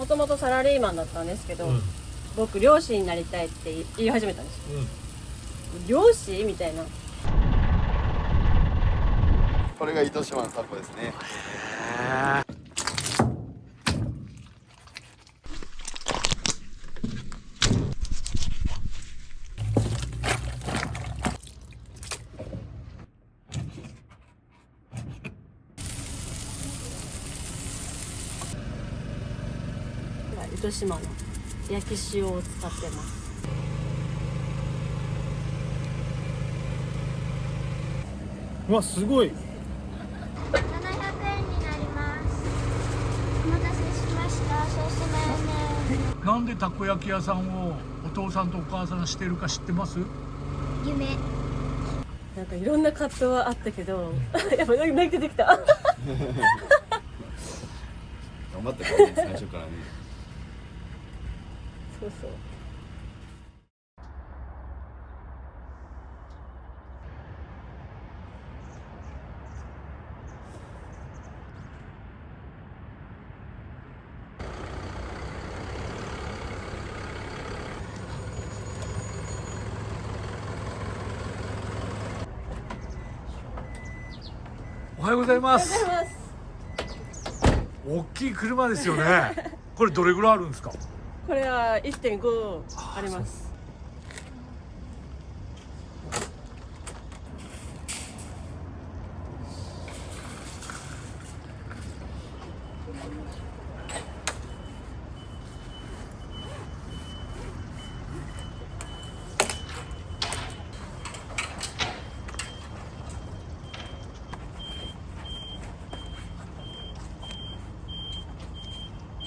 もともとサラリーマンだったんですけど、うん、僕漁師になりたいって言い始めたんですよ。うん、漁師みたいな。これが糸島のタコですね。糸島の焼き塩を使ってます。うわ、すごい。700円になります。お待たせしました。ソースマヨネーズ。なんでたこ焼き屋さんをお父さんとお母さんがしてるか知ってます？夢。なんかいろんな葛藤はあったけど、やっぱ泣けてきた。頑張ったからね、最初からね。そうそう。おはようございまありがとうす。ございます。大きい車ですよね。これどれぐらいあるんですか？これは 1.5 あります。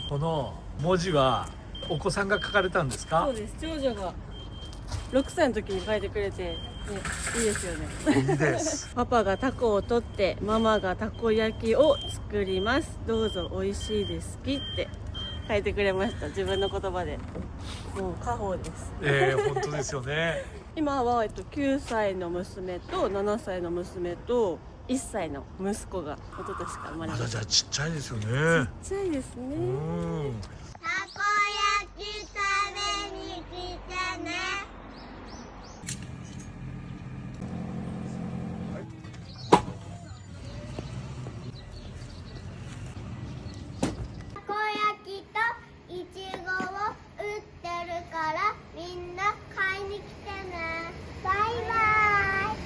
この文字はお子さんが書かれたんですか？そうです。長女が6歳の時に書いてくれて、ね、いいですよね。いいです。パパがタコを取ってママがたこ焼きを作ります。どうぞ美味しいですきって書いてくれました。自分の言葉で。もう家宝です。本当ですよね。今は9歳の娘と7歳の娘と1歳の息子が一昨年から生まれました。まだじゃあちっちゃいですよね。ちっちゃいですね。うん。たこ焼き食べに来てね。たこ焼きといちごを売ってるからみんな買いに来てね。バイバイ。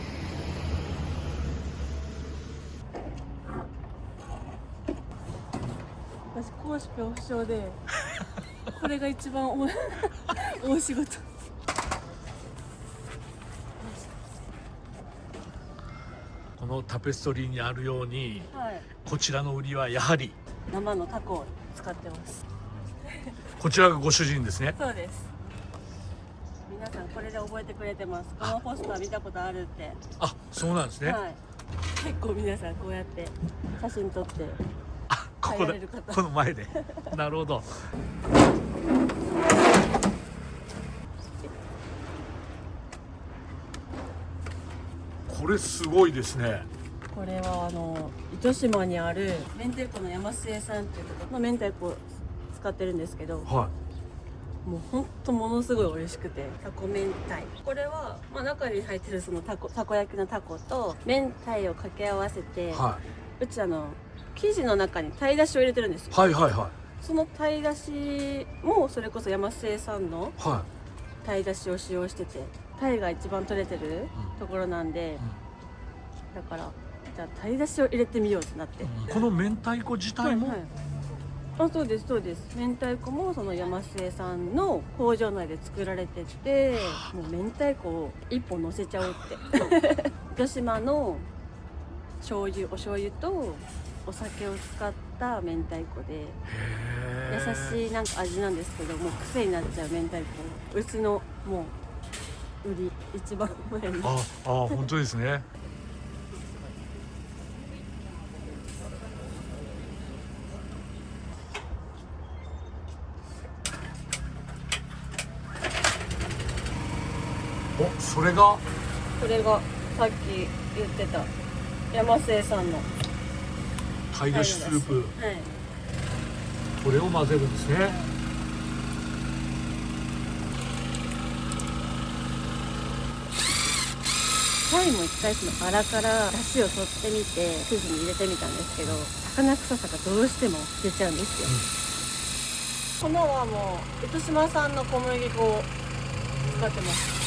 私公私恐怖症でこれが一番大仕事。このタペストリーにあるように、はい。こちらの売りはやはり生のタコを使ってます。こちらがご主人ですね。そうです。皆さんこれで覚えてくれてます。このポスター見たことあるって。あ、そうなんですね。はい。結構皆さんこうやって写真撮ってあ、ここで入られる方この前で。なるほど。これすごいですね。これは糸島にある明太子の山末さんっていうところの明太子を使ってるんですけど、はもうほんとものすごい美味しくて、タコ明太。これは、中に入ってるそのたこ焼きのタコと明太を掛け合わせて、い。はうち生地の中に鯛だしを入れてるんですよ。い。はいはいはその鯛だしもそれこそ山末さんのい。は鯛だしを使用してて、鯛が一番取れてるところなんで、だからじゃあ鯛だしを入れてみようってなって、い。この明太子自体も、はい、あ、そうですそうです。明太子もその山末さんの工場内で作られてて、もう明太子を一本乗せちゃおうって糸島のお醤油とお酒を使った明太子で、優しいなんか味なんですけど、もう癖になっちゃう明太子、うちのもう売り一番前に。本当ですね。お、それがこれがさっき言ってた山末さんの鯛だしスープ。はい。これを混ぜるんですね。タイも一回そのバラから出汁を取ってみて生地に入れてみたんですけど、魚臭さがどうしても出ちゃうんですよ。粉はもう糸島産の小麦粉を使ってます。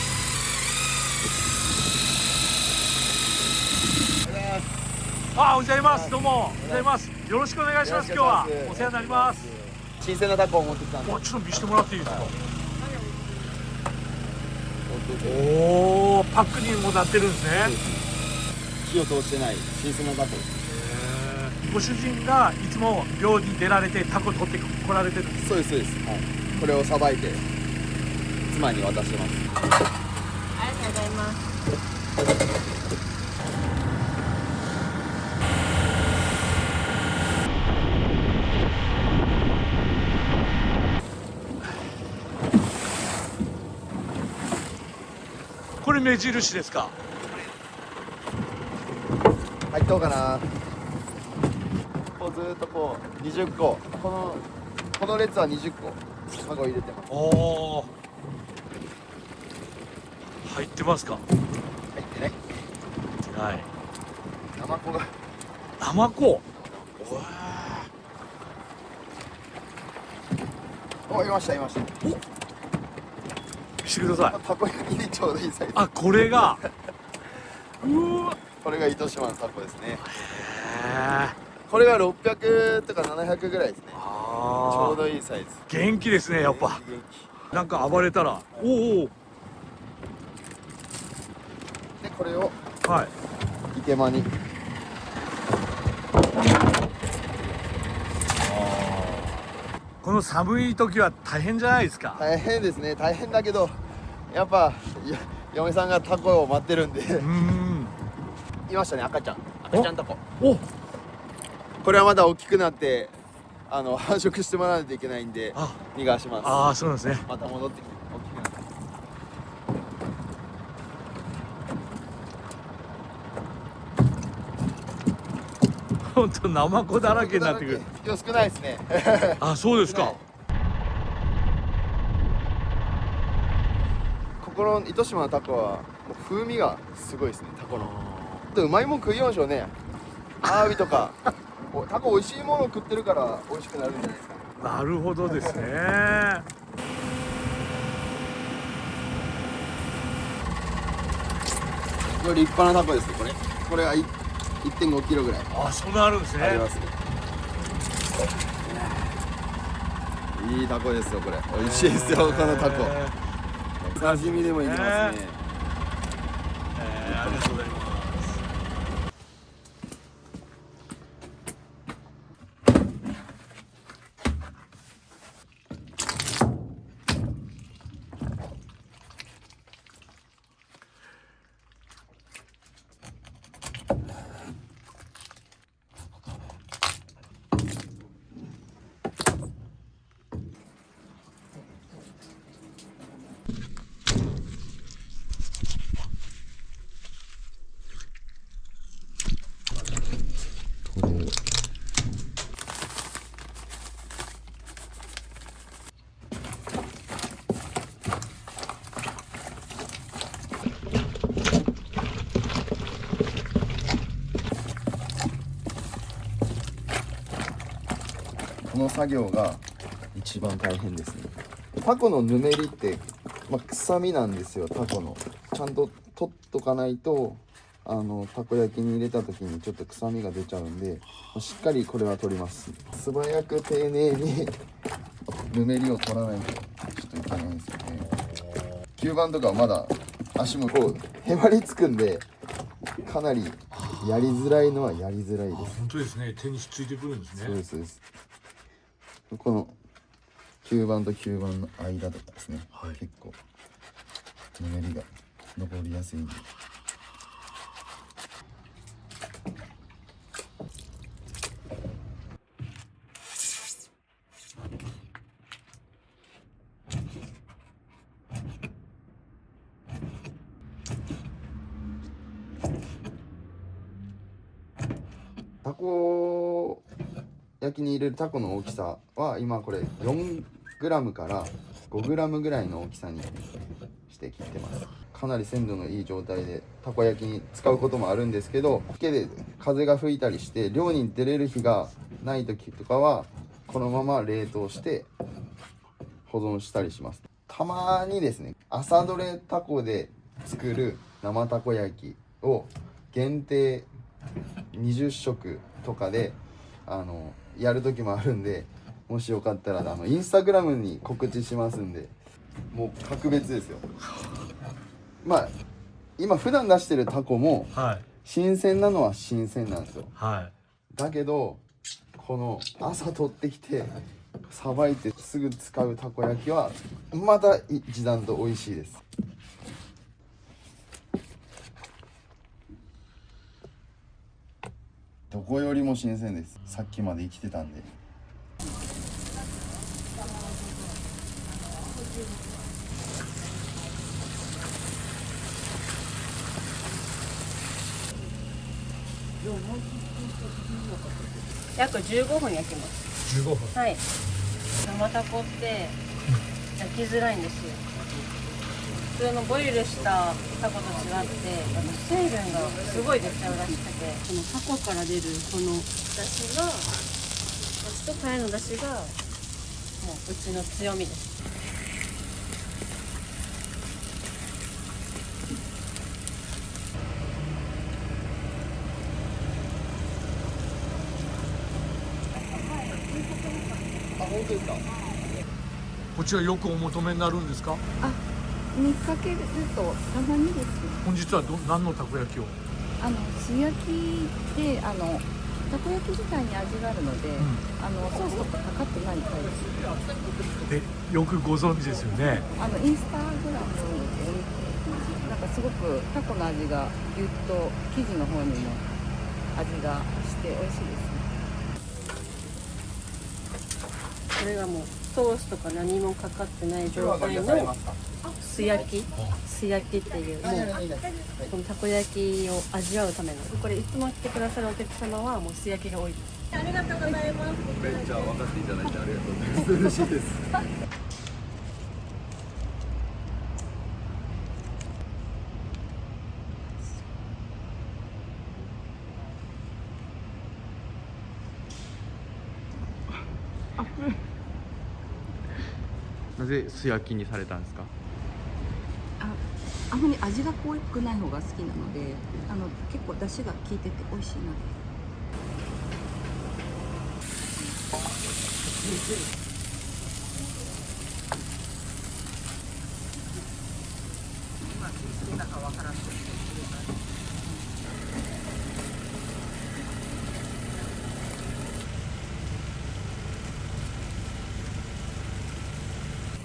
あ、おはようございます。どうもおはようございます。よろしくお願いします。今日はお世話になります。新鮮なタコを持ってきたんで。ちょっと見せてもらっていいですか。おお、パックにもなってるんですね。火を通してない新鮮なタコです。ご主人がいつも漁に出られてタコ取ってこられてるんです。そうですそうです。はい。これをさばいて妻に渡してます。ありがとうございます。これ目印ですか。入っとうかな。こうずーっとこう20個、この列は20個カゴ入れてます。おお、入ってますか。入ってない。はい。ナマコがナマコ。お、いましたいました。見せてください。たこ焼きにちょうどいいサイズ。あ、これが。うわ。これが糸島のタコですね。へえ。これが600とか700ぐらいですね。ちょああ。うどいいサイズ。元気ですね、やっぱ。元気。なんか暴れたら。おお。でこれをはい。池間に。この寒い時は大変じゃないですか。大変ですね。大変だけどやっぱ嫁さんがタコを待ってるんで。いましたね、赤ちゃんタコ。お。これはまだ大きくなって繁殖してもらわないといけないんであ、逃がします。ああ、そうなんですね。また戻ってきて大きくなって。本当ナマコだらけになってくる。今日少ないですね。あ、そうですか。ここの糸島のタコはもう風味がすごいですね、タコの。うまいもん食いようでしょうね。アワビとかタコ美味しいものを食ってるから美味しくなるんじゃないですか。なるほどですね。これ立派なタコですね。これは1.5キロぐらいあ、そんなあるんですね。ありますね。いいタコですよ、これ。美味しいですよ、このタコ。刺身でもいけますね。ありがとうございます。この作業が一番大変ですね。タコのぬめりって、臭みなんですよ。タコのちゃんと取っとかないとたこ焼きに入れた時にちょっと臭みが出ちゃうんで、しっかりこれは取ります。素早く丁寧にぬめりを取らないとちょっといけないんですよね。吸盤とかはまだ足もこうへばりつくんで、かなりやりづらいのはやりづらいです。本当ですね。手にひっついてくるんですね。そうですそうです。この吸盤と吸盤の間とかですね、はい、結構ぬめりが残りやすいんで。タコ焼きに入れるタコの大きさは今これ 4g から 5g ぐらいの大きさにして切ってます。かなり鮮度のいい状態でたこ焼きに使うこともあるんですけど、池で風が吹いたりして漁に出れる日がない時とかはこのまま冷凍して保存したりします。たまにですね、朝どれタコで作る生たこ焼きを限定20食とかでやる時もあるんで、もしよかったらインスタグラムに告知しますんで、もう格別ですよ。まあ今普段出してるタコも新鮮なのは新鮮なんですよ。だけどこの朝取ってきてさばいてすぐ使うたこ焼きはまた一段と美味しいです。どこよりも新鮮です。さっきまで生きてたんで。約15分焼きます。15分。はい。生タコって焼きづらいんですよ。普通のボイルしたタコと違って水分がすごい出ちゃうらしくて、このタコから出るこの出汁が、出汁とタイの出汁がもううちの強みです。本当ですか？こちらよくお求めになるんですか？見かけるとたまにです。本日は何のたこ焼きを？素焼きでたこ焼き自体に味があるので、ソースとかかかってないタイプ。でよくご存知ですよね。インスタグラムで見て、なんかすごくタコの味がぎゅっと生地の方にも味がして美味しいですね。これがもうソースとか何もかかってない状態の素焼きっていう、もうこのたこ焼きを味わうための、これいつも来てくださるお客様はもう素焼きが多いです。ありがとうございます。めっちゃ分かっていただいてありがとうございます。嬉しいです。なぜ素焼きにされたんですか？あんまり味が濃くない方が好きなので、結構出汁が効いてて美味しいので。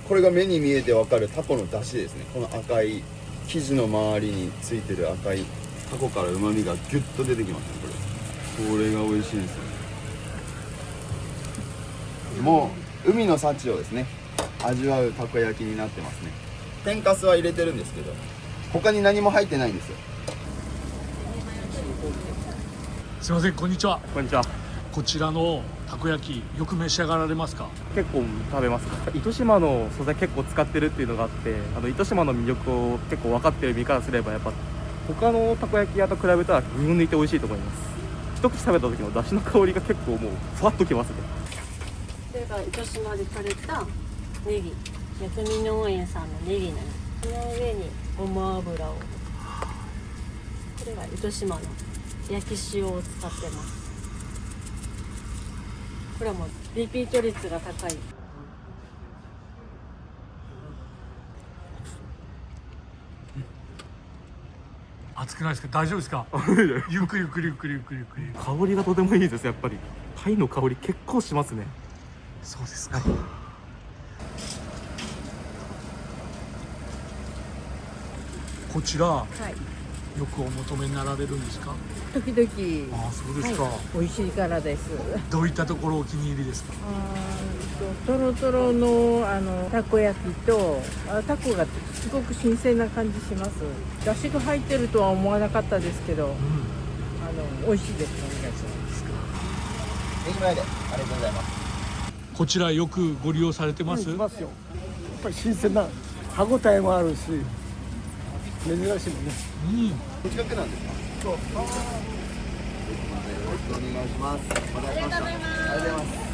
これが目に見えてわかるタコの出汁ですね。この赤い生地の周りについてる赤いタコから旨味がギュッと出てきますね。これが美味しいんですよね。もう海の幸をですね味わうたこ焼きになってますね。天かすは入れてるんですけど他に何も入ってないんですよ。すいません、こんにちは。こんにちは。こちらのたこ焼きよく召し上がられますか？結構食べます。糸島の素材結構使ってるっていうのがあって、糸島の魅力を結構分かってる身からすればやっぱ他のたこ焼き屋と比べたら群抜いて美味しいと思います。一口食べた時の出汁の香りが結構もうふわっときますね。これが糸島で採れたネギ、薬味農園さんのネギなんです。その上にごま油を、これが糸島の焼き塩を使ってます。これはもうリピート率が高い。熱くないですか？大丈夫ですか？ゆっくりゆっくりゆっくりゆっくりゆっくり。香りがとてもいいです。やっぱりタイの香り結構しますね。そうですか。こちら、よくお求めになられるんですか？時々。ああ、そうですか。美味しいからです。どういったところお気に入りですか？トロトロのたこ焼きとタコがすごく新鮮な感じします。出汁が入ってるとは思わなかったですけど、美味しいですね。ねぎ前でありがとうございます。こちらよくご利用されてます？しますよ。やっぱり新鮮な歯ごたえもあるし、珍しいもんね。うん。お近くなんですか？そう。よろしくお願いします。お願いしました。ありがとうございます。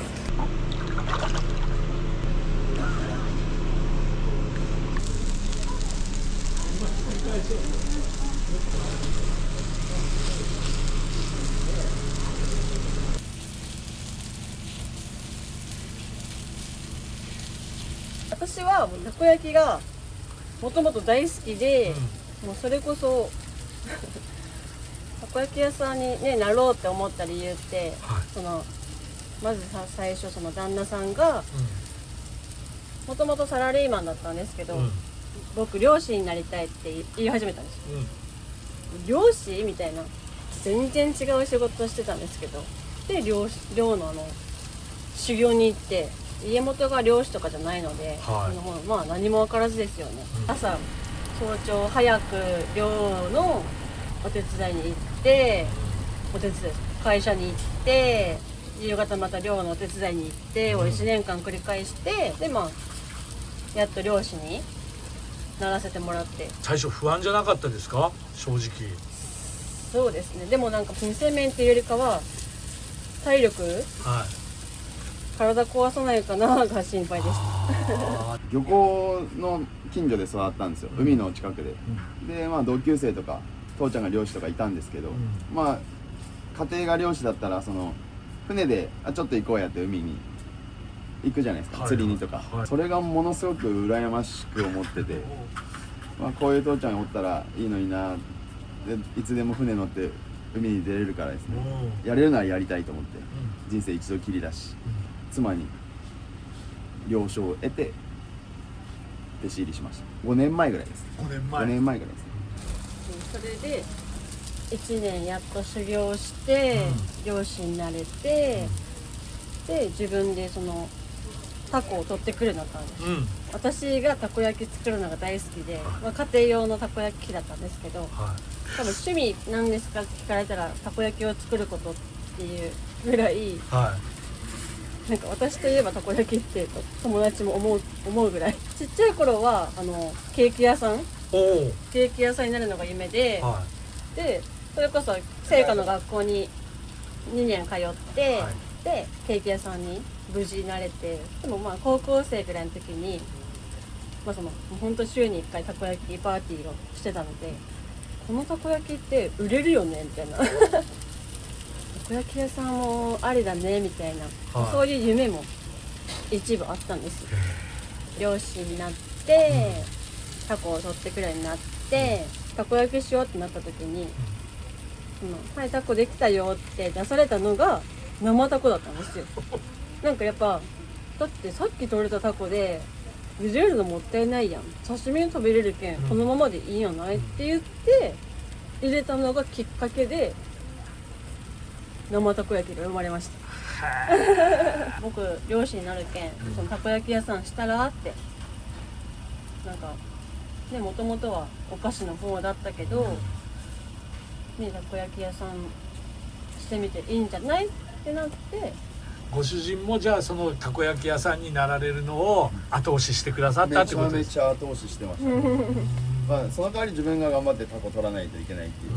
私はもうたこ焼きがもともと大好きで、もうそれこそたこ焼き屋さんに、ね、なろうって思った理由って、はいそのまず最初その旦那さんがもともとサラリーマンだったんですけど、僕漁師になりたいって言い始めたんですよ。漁師みたいな全然違う仕事をしてたんですけど、で漁の修行に行って、家元が漁師とかじゃないので、はいまあ何も分からずですよね、朝早朝早く漁のお手伝いに行って、会社に行って、夕方また漁のお手伝いに行ってを1年間繰り返して、でまあやっと漁師にならせてもらって。最初不安じゃなかったですか？正直。そうですね。でもなんか金銭面っていうよりかは体力、はい。体壊さないかなが心配でした。漁港の近所で育ったんですよ。海の近くで。で、まあ同級生とか父ちゃんが漁師とかいたんですけど、まあ家庭が漁師だったらその船でちょっと行こうやって海に行くじゃないですか、釣りにとか、それがものすごく羨ましく思ってて、まあこういう父ちゃんがおったらいいのにな、でいつでも船乗って海に出れるからですね、やれるならやりたいと思って、人生一度きりだし、妻に了承を得て弟子入りしました。5年前ぐらいです。5年5年前ぐらいです。それで1年やっと修行して、漁師になれて、で自分でそのタコを取ってくるようになったんです、私がたこ焼き作るのが大好きで、まあ、家庭用のたこ焼き器だったんですけど、多分趣味なんですかって聞かれたらたこ焼きを作ることっていうぐらい、なんか私といえばたこ焼きって友達も思うぐらい、ちっちゃい頃はケーキ屋さんになるのが夢で、でそれこそ聖火の学校に2年通って、でケーキ屋さんに無事なれて、でもまあ高校生ぐらいの時に、まあ、本当週に1回たこ焼きパーティーをしてたので、このたこ焼きって売れるよねみたいなたこ焼き屋さんもありだねみたいな、そういう夢も一部あったんですよ。漁師になって、タコを取ってくるようになって、たこ焼きしようってなった時に、はい、タコできたよって出されたのが生タコだったんですよ。なんかやっぱだってさっき取れたタコで茹でるのもったいないやん、刺身に食べれるけんこのままでいいんやないって言って入れたのがきっかけで生たこ焼きが生まれました僕漁師になるけん、そのたこ焼き屋さんしたらって、なんかね、もともとはお菓子の方だったけど、ね、たこ焼き屋さんしてみていいんじゃないってなって、ご主人もじゃあそのたこ焼き屋さんになられるのを後押ししてくださったってことです。めちゃめちゃ後押ししてました、まあその代わり自分が頑張ってタコ取らないといけないっていう、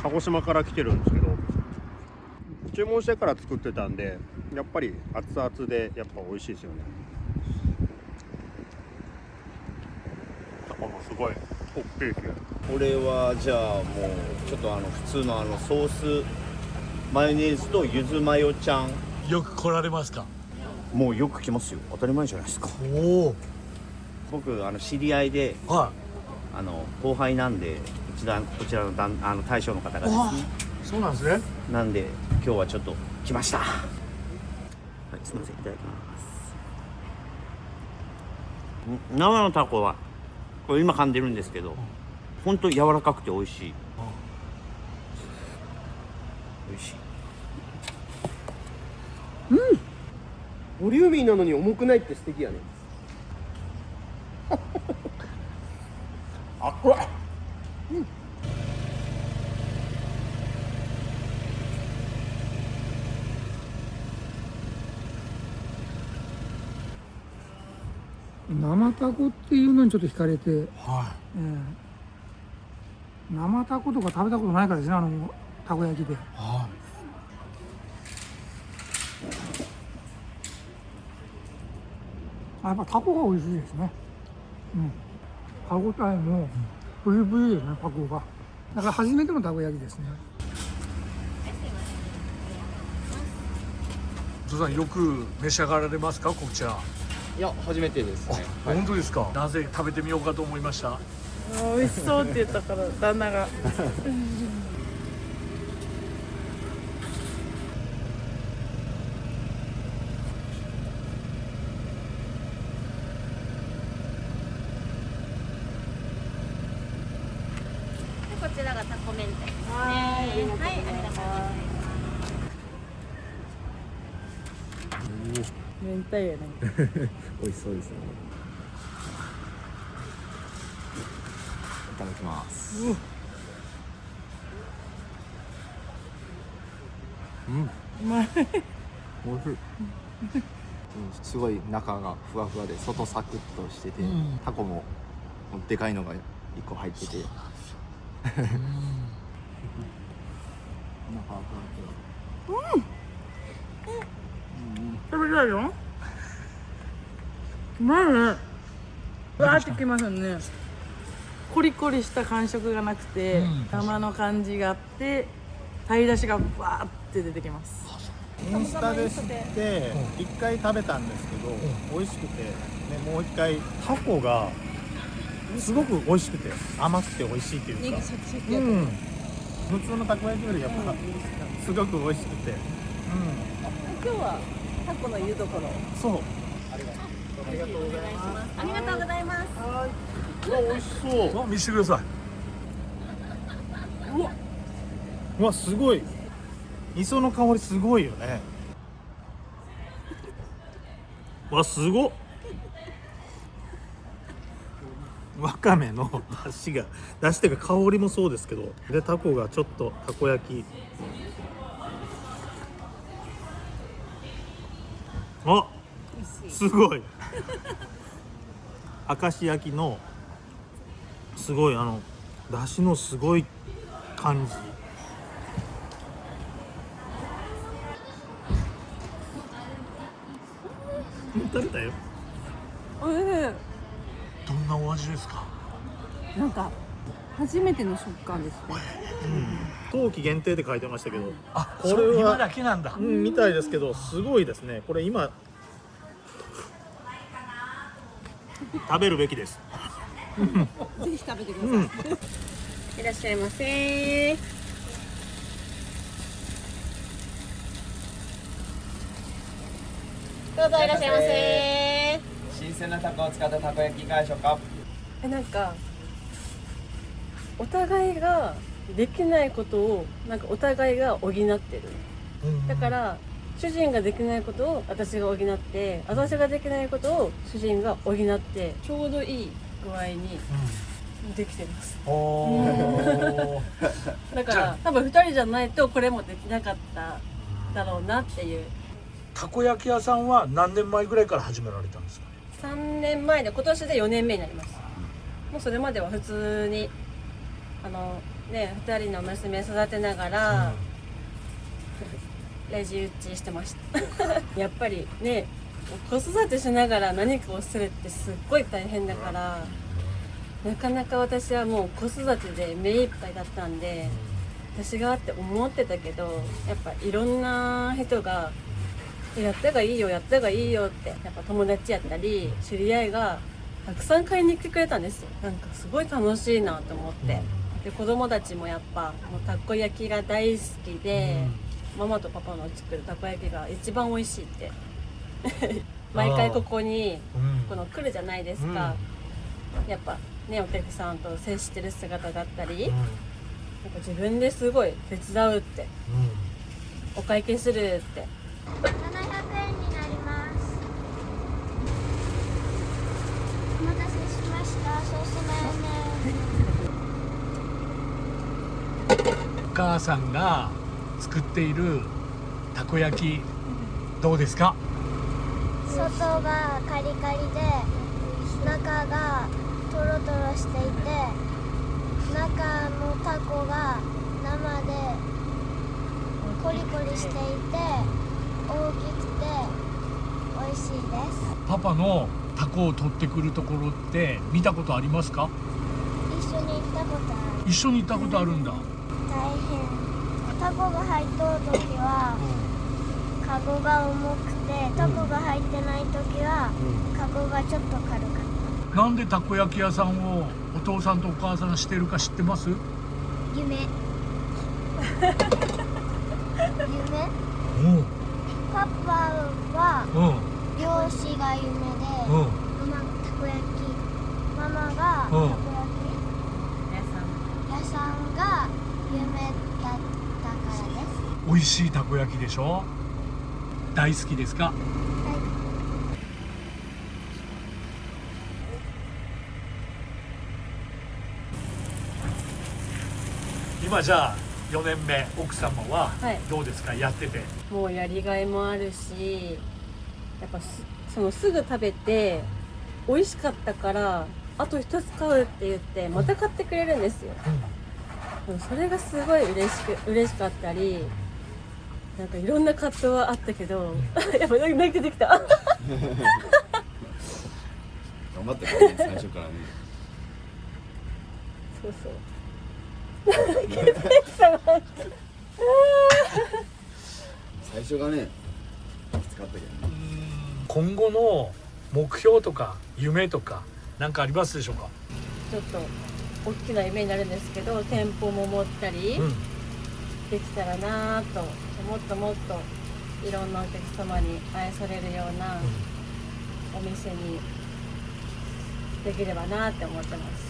鹿児島から来てるんですけど、注文してから作ってたんで、やっぱり熱々でやっぱ美味しいですよね。タコもすごい大きいですね。これはじゃあもうちょっと普通のソースマヨネーズとゆずマヨちゃん。よく来られますか？もうよく来ますよ、当たり前じゃないですか。おお。僕知り合いで、後輩なんで、こちらの大将の方がですね。そうなんですね。なんで今日はちょっと来ました。はい、すみません、いただきます。生のタコはこれ今噛んでるんですけど、本当柔らかくて美味しい。美味しい。ボリューミーなのに重くないって素敵やね。あっこい。生タコっていうのにちょっと惹かれて、は生タコとか食べたことないからですね、たこ焼きで。い。はやっぱタコが美味しいですね。歯ごたえもブリブリですね、タコが。だから初めてのたこ焼きですね。い。ゾウさんよく召し上がられますか、こちら。いや初めてですね。本当ですか。なぜ食べてみようかと思いました。美味しそうって言ったから旦那がこちらがタコ明太ですね。はい、ありがとうございます。明太やね。美味しそうですね。いただきます。うまい。美味しい。すごい中がふわふわで外サクッとしてて、タコもでかいのが1個入ってて。食べたいよ。うまいね。わーってきますね。コリコリした感触がなくて、生の感じがあって、鯛出しがわーって出てきます。インスタで知って1回食べたんですけど、美味しくて、ね、もう1回タコがすごく美味しくて甘くて美味しいっていうか、普通のたこ焼きよりやっぱすごく美味しくて、今日はタコの湯どころ。そう。ありがとうございます。ありがとうございます。美味しそう。見せてください。うわすごい。磯の香りすごいよね。わすごっ。わかめの出汁っていうか香りもそうですけど、でタコがちょっとたこ焼き。あ、すごい。明石焼きのすごい出汁のすごい感じ。食べたよ。おいしい。どんなお味ですか。なんか初めての食感ですね。冬季限定って書いてましたけど、あ、これは今だけなんだ。みたいですけど、すごいですね。これ今食べるべきです。ぜひ食べてください。いらっしゃいませ。どうぞいらっしゃいませ。新鮮なタコを使ったたこ焼きいかがでしょうか。なんかお互いができないことをなんかお互いが補ってる。だから主人ができないことを私が補って、私ができないことを主人が補って、ちょうどいい具合にできてます。だから多分2人じゃないとこれもできなかっただろうなっていう。たこ焼き屋さんは何年前ぐらいから始められたんですか。3年前で今年で4年目になります。もうそれまでは普通に2人の娘育てながら、レジ打ちしてましたやっぱりね、子育てしながら何かをするってすっごい大変だから、なかなか私はもう子育てで目いっぱいだったんで、私がって思ってたけど、やっぱいろんな人がやったがいいよやったがいいよって、やっぱ友達やったり知り合いがたくさん買いに来てくれたんですよ。なんかすごい楽しいなと思って、で子供たちもやっぱもうたこ焼きが大好きで、ママとパパの作るたこ焼きが一番美味しいって毎回ここに来るじゃないですか、やっぱね、お客さんと接してる姿だったり、なんか自分ですごい手伝うって、お会計するって700円になります。お待たせしお母さんが作っているたこ焼きどうですか？外がカリカリで中がトロトロしていて、中のタコが生でコリコリしていて大きくて美味しいです。パパのタコを取ってくるところって見たことありますか？一緒に行ったことある。一緒に行ったことあるんだ。大変。タコが入っとるときはカゴが重くて、タコが入ってないときはカゴがちょっと軽かった。なんでたこ焼き屋さんをお父さんとお母さんがしてるか知ってます？夢夢。パパは漁師が夢で、ママたこ焼き、ママがたこ焼き屋さんが夢だったからです。美味しいたこ焼きでしょ？大好きですか？今じゃあ4年目、奥様はどうですか、やってて。もうやりがいもあるし、やっぱすぐ食べて美味しかったからあと一つ買うって言ってまた買ってくれるんですよ。それがすごい嬉しかったり、なんかいろんな葛藤はあったけど、やっぱ泣けてきた。頑張ったからね、最初からね。そうそう。最初がね、きつかったけどね。今後の目標とか夢とか何かありますでしょうか？ちょっと大きな夢になるんですけど、店舗も持ったりできたらなと、もっともっといろんなお客様に愛されるようなお店にできればなって思ってます。